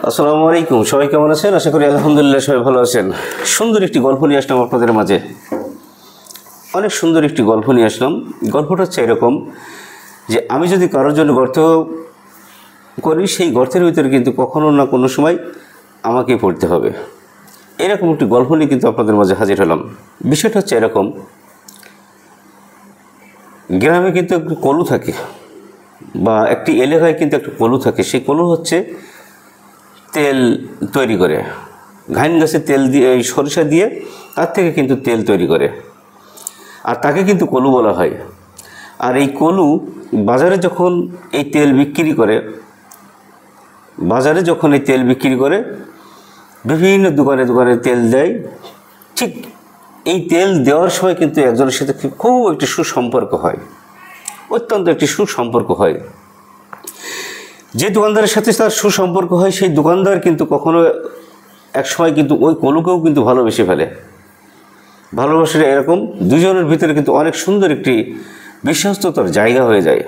আসসালামু আলাইকুম। সবাই কেমন আছেন? আশা করি আলহামদুলিল্লাহ সবাই ভালো আছেন। সুন্দর একটি গল্প নিয়ে আসলাম আপনাদের মাঝে। অনেক সুন্দর একটি গল্প নিয়ে আসলাম। গল্পটা হচ্ছে এরকম যে আমি যদি কারোর জন্য গর্ত করি, সেই গর্তের ভিতরে কিন্তু কখনো না কোনো সময় আমাকেই পড়তে হবে। এরকম একটি গল্প নিয়ে কিন্তু আপনাদের মাঝে হাজির হলাম। বিষয়টা হচ্ছে এরকম, গ্রামে কিন্তু একটি কলু থাকে বা একটি এলাকায় কিন্তু একটা কলু থাকে। সেই কলু হচ্ছে তেল তৈরি করে, ঘাইন গাছের তেল দিয়ে, এই সরিষা দিয়ে তার থেকে কিন্তু তেল তৈরি করে, আর তাকে কিন্তু কলু বলা হয়। আর এই কলু বাজারে যখন এই তেল বিক্রি করে, বিভিন্ন দোকানে দোকানে তেল দেয়। ঠিক এই তেল দেওয়ার সময় কিন্তু একজনের সাথে খুব একটি সুসম্পর্ক হয়, অত্যন্ত একটি সুসম্পর্ক হয়। যে দোকানদারের সাথে তার সুসম্পর্ক হয়, সেই দোকানদার কিন্তু কখনো এক সময় কিন্তু ওই কলুকেও কিন্তু ভালোবেসে ফেলে। ভালোবাসাটা এরকম, দুজনের ভিতরে কিন্তু অনেক সুন্দর একটি বিশ্বস্ততার জায়গা হয়ে যায়।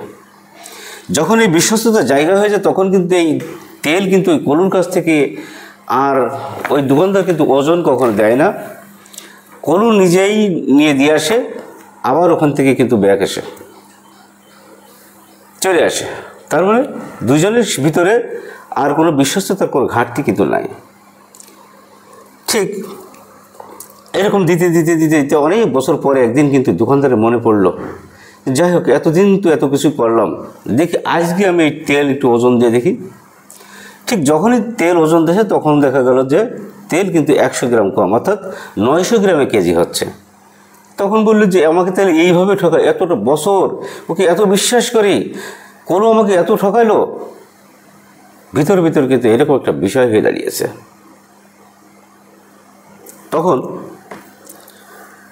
যখন এই বিশ্বস্ততার জায়গা হয়ে যায়, তখন কিন্তু এই তেল কিন্তু ওই কলুর কাছ থেকে আর ওই দোকানদার কিন্তু ওজন কখনো দেয় না। কলু নিজেই নিয়ে দিয়ে আসে, আবার ওখান থেকে কিন্তু ব্যাক এসে চলে আসে। তার মানে দুজনের ভিতরে আর কোনো বিশ্বস্ততার কোনো ঘাটতি কিন্তু নাই। ঠিক এরকম দিতে দিতে দিতে দিতে অনেক বছর পরে একদিন কিন্তু দোকানদারের মনে পড়লো, যাই হোক এতদিন তো এত কিছু করলাম, দেখি আজকে আমি এই তেল একটু ওজন দিয়ে দেখি। ঠিক যখনই তেল ওজন দেখে, তখন দেখা গেল যে তেল কিন্তু 100 গ্রাম কম, অর্থাৎ 900 গ্রামে কেজি হচ্ছে। তখন বললো যে আমাকে তাহলে এইভাবে ঠকায়, এতটা বছর ওকে এত বিশ্বাস করি, কোনো আমাকে এত ঠকাইলো। ভিতর ভিতর কিন্তু এরকম একটা বিষয় হয়ে দাঁড়িয়েছে। তখন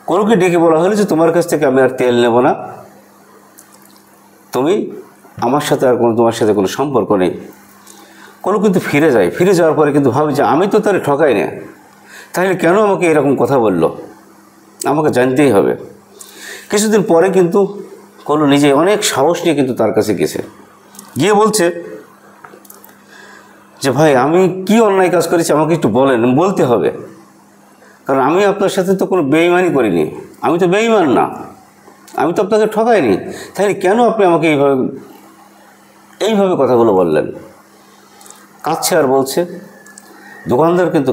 কলুকে ডেকে বলা হলো যে তোমার কাছ থেকে আমি আর তেল নেব না, তুমি আমার সাথে আর তোমার সাথে কোনো সম্পর্ক নেই। কলু কিন্তু ফিরে যায়। ফিরে যাওয়ার পরে কিন্তু ভাবে যে আমি তো তার ঠকাই না, তাহলে কেন আমাকে এরকম কথা বললো, আমাকে জানতেই হবে। কিছুদিন পরে কিন্তু কলু নিজে অনেক সাহস নিয়ে কিন্তু তার কাছে গেছে, গিয়ে বলছে যে ভাই আমি কি অন্যায় কাজ করেছি আমাকে একটু বলেন, বলতে হবে, কারণ আমি আপনার সাথে তো কোনো বেঈমানি করিনি, আমি তো বেঈমান না, আমি তো আপনাকে ঠকাইনি, তাহলে কেন আপনি আমাকে এইভাবে কথাগুলো বললেন। কাঁদছে আর বলছে। দোকানদার কিন্তু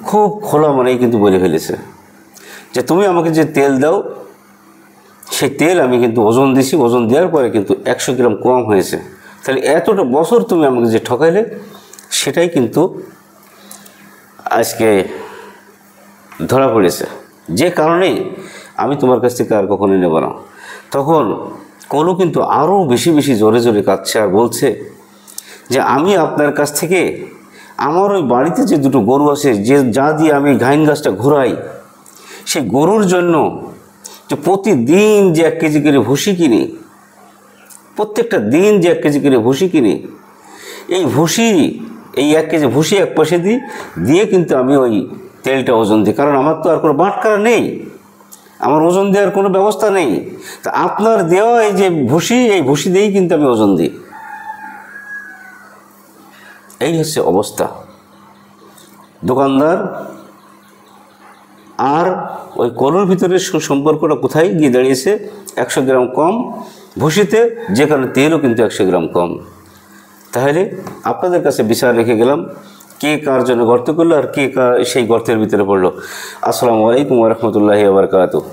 খুব খোলা মনেই কিন্তু বলে ফেলেছে যে তুমি আমাকে যে তেল দাও, সেই তেল আমি কিন্তু ওজন দিছি, ওজন দেওয়ার পরে কিন্তু 100 গ্রাম কম হয়েছে, তাহলে এতটা বছর তুমি আমাকে যে ঠকাইলে, সেটাই কিন্তু আজকে ধরা পড়েছে, যে কারণেই আমি তোমার কাছ থেকে আর কখনোই নেব না। তখন কলু কিন্তু আরও বেশি বেশি জোরে জোরে কাঁদছে আর বলছে যে আমি আপনার কাছ থেকে আমার ওই বাড়িতে যে দুটো গরু আছে, যা দিয়ে আমি ঘাইন গাছটা ঘোরাই, সেই গরুর জন্য যে প্রতিদিন যে 1 কেজি করে ভুসি কিনি, প্রত্যেকটা দিন যে 1 কেজি করে ভুসি কিনি, এই 1 কেজি ভুসি 1 পয়সা দিয়ে কিন্তু আমি ওই তেলটা ওজন দিই, কারণ আমার তো আর কোনো বাটখারা নেই, আমার ওজন দেওয়ার কোনো ব্যবস্থা নেই। তা আপনার দেওয়া এই যে ভুসি, এই ভুসি দিয়েই কিন্তু আমি ওজন দিই। এই হচ্ছে অবস্থা। দোকানদার আর ওই কলুর ভিতরে সুসম্পর্কটা কোথায় গিয়ে দাঁড়িয়েছে? 100 গ্রাম কম ভুসিতে, যেখানে তেলও কিন্তু 100 গ্রাম কম। তাহলে আপনাদের কাছে বিচার রেখে গেলাম, কে কার জন্য গর্ত করলো আর কে সেই গর্তের ভিতরে পড়লো। আসসালামু আলাইকুম ওয়া রাহমাতুল্লাহি ওয়া বারাকাতুহু।